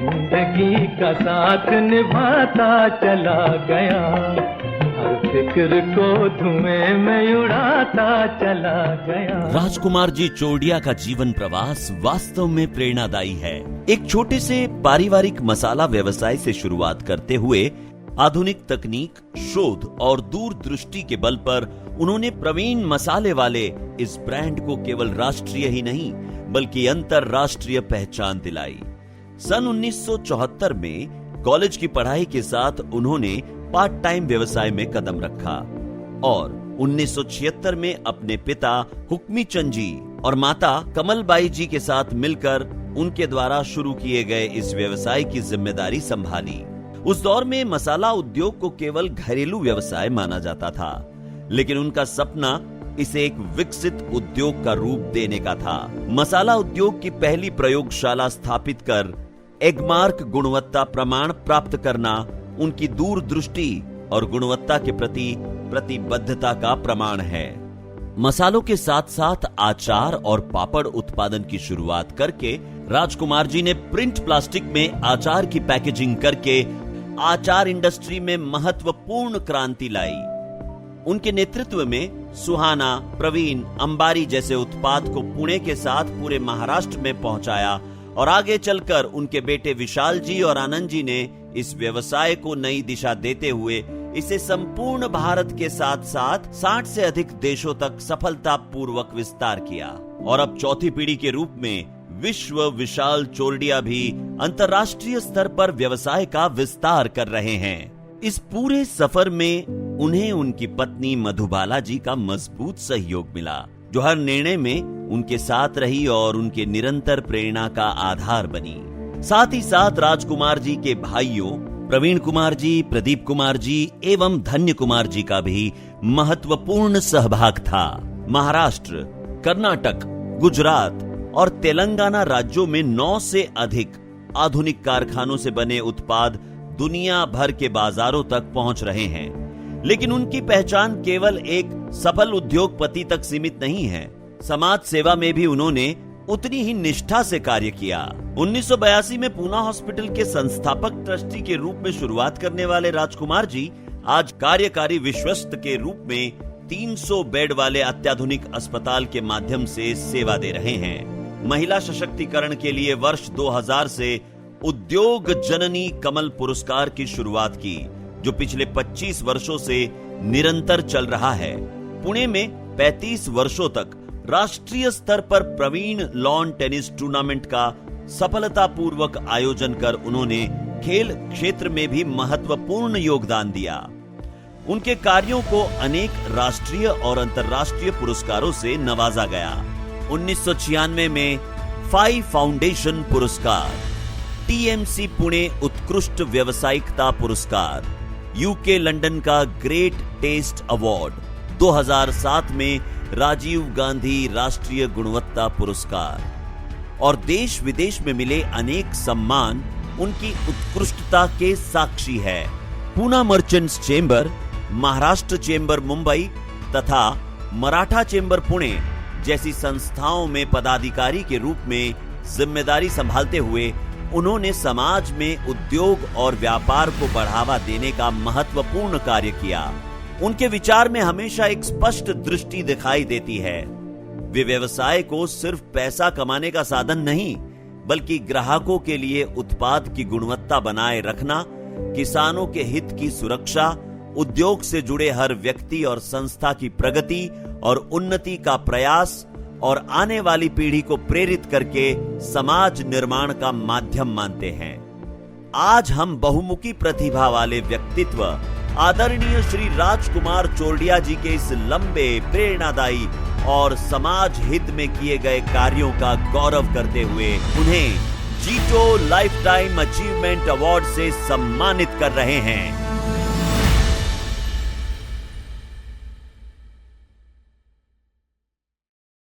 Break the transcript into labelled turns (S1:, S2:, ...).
S1: जिंदगी का साथ निभाता चला गया, हर फिक्र को धुएं में उड़ाता चला गया।
S2: राजकुमार जी चोरडिया का जीवन प्रवास वास्तव में प्रेरणादायी है। एक छोटे से पारिवारिक मसाला व्यवसाय से शुरुआत करते हुए आधुनिक तकनीक, शोध और दूरदृष्टि के बल पर उन्होंने प्रवीण मसाले वाले इस ब्रांड को केवल राष्ट्रीय ही नहीं बल्कि अंतरराष्ट्रीय पहचान दिलाई। सन 1974 में कॉलेज की पढ़ाई के साथ उन्होंने पार्ट टाइम व्यवसाय में कदम रखा और 1976 में अपने पिता हुक्मी चंद जी और माता कमलबाई जी के साथ मिलकर उनके द्वारा शुरू किए गए इस व्यवसाय की जिम्मेदारी संभाली। उस दौर में मसाला उद्योग को केवल घरेलू व्यवसाय माना जाता था, लेकिन उनका सपना इसे एक विकसित उद्योग का रूप देने का था। मसाला उद्योग की पहली प्रयोगशाला स्थापित कर एगमार्क गुणवत्ता प्रमाण प्राप्त करना उनकी दूरदृष्टि और गुणवत्ता के प्रति प्रतिबद्धता का प्रमाण है। मसालों के साथ साथ अचार और पापड़ उत्पादन की शुरुआत करके राजकुमार जी ने प्रिंट प्लास्टिक में अचार की पैकेजिंग करके अचार इंडस्ट्री में महत्वपूर्ण क्रांति लाई। उनके नेतृत्व में सुहाना, प्रवीण, अंबारी जैसे उत्पाद को पुणे के साथ पूरे महाराष्ट्र में पहुंचाया और आगे चलकर उनके बेटे विशाल जी और आनंद जी ने इस व्यवसाय को नई दिशा देते हुए इसे संपूर्ण भारत के साथ साथ 60 से अधिक देशों तक सफलतापूर्वक विस्तार किया और अब चौथी पीढ़ी के रूप में विश्व विशाल चोरडिया भी अंतर्राष्ट्रीय स्तर पर व्यवसाय का विस्तार कर रहे हैं। इस पूरे सफर में उन्हें उनकी पत्नी मधुबाला जी का मजबूत सहयोग मिला, जो हर निर्णय में उनके साथ रही और उनके निरंतर प्रेरणा का आधार बनी। साथ ही साथ राजकुमार जी के भाइयों प्रवीण कुमार जी, प्रदीप कुमार जी एवं धन्य कुमार जी का भी महत्वपूर्ण सहभाग था। महाराष्ट्र, कर्नाटक, गुजरात और तेलंगाना राज्यों में 9 से अधिक आधुनिक कारखानों से बने उत्पाद दुनिया भर के बाजारों तक पहुंच रहे हैं। लेकिन उनकी पहचान केवल एक सफल उद्योगपति तक सीमित नहीं है। समाज सेवा में भी उन्होंने उतनी ही निष्ठा से कार्य किया। 1982 में पूना हॉस्पिटल के संस्थापक ट्रस्टी के रूप में शुरुआत करने वाले राजकुमार जी आज कार्यकारी विश्वस्त के रूप में 300 बेड वाले अत्याधुनिक अस्पताल के माध्यम से सेवा दे रहे हैं। महिला सशक्तिकरण के लिए वर्ष 2000 से उद्योग जननी कमल पुरस्कार की शुरुआत की, जो पिछले 25 वर्षों से निरंतर चल रहा है। पुणे में 35 वर्षों तक राष्ट्रीय स्तर पर प्रवीण लॉन टेनिस टूर्नामेंट का सफलतापूर्वक आयोजन कर उन्होंने खेल क्षेत्र में भी महत्वपूर्ण योगदान दिया। उनके कार्यों को अनेक राष्ट्रीय और अंतर्राष्ट्रीय पुरस्कारों से नवाजा गया। 1996 में 5 फाउंडेशन पुरस्कार, टीएमसी पुणे उत्कृष्ट व्यावसायिकता पुरस्कार, यूके लंदन का ग्रेट टेस्ट अवार्ड, 2007 में राजीव गांधी राष्ट्रीय गुणवत्ता पुरस्कार और देश विदेश में मिले अनेक सम्मान उनकी उत्कृष्टता के साक्षी है। Poona merchants chamber, Maharashtra chamber Mumbai तथा मराठा चेंबर पुणे जैसी संस्थाओं में पदाधिकारी के रूप में जिम्मेदारी संभालते हुए उन्होंने समाज में उद्योग और व्यापार को बढ़ावा देने का महत्वपूर्ण कार्य किया। उनके विचार में हमेशा एक स्पष्ट दृष्टि दिखाई देती है। वे व्यवसाय को सिर्फ पैसा कमाने का साधन नहीं, बल्कि ग्राहकों के लिए उत्पाद की गुणवत्ता बनाए रखना, किसानों के हित की सुरक्षा, उद्योग से जुड़े हर व्यक्ति और संस्था की प्रगति और उन्नति का प्रयास और आने वाली पीढ़ी को प्रेरित करके समाज निर्माण का माध्यम मानते हैं। आज हम बहुमुखी प्रतिभा वाले व्यक्तित्व आदरणीय श्री राजकुमार चोरडिया जी के इस लंबे, प्रेरणादायी और समाज हित में किए गए कार्यों का गौरव करते हुए उन्हें जीटो लाइफ टाइम अचीवमेंट अवार्ड से सम्मानित कर रहे हैं।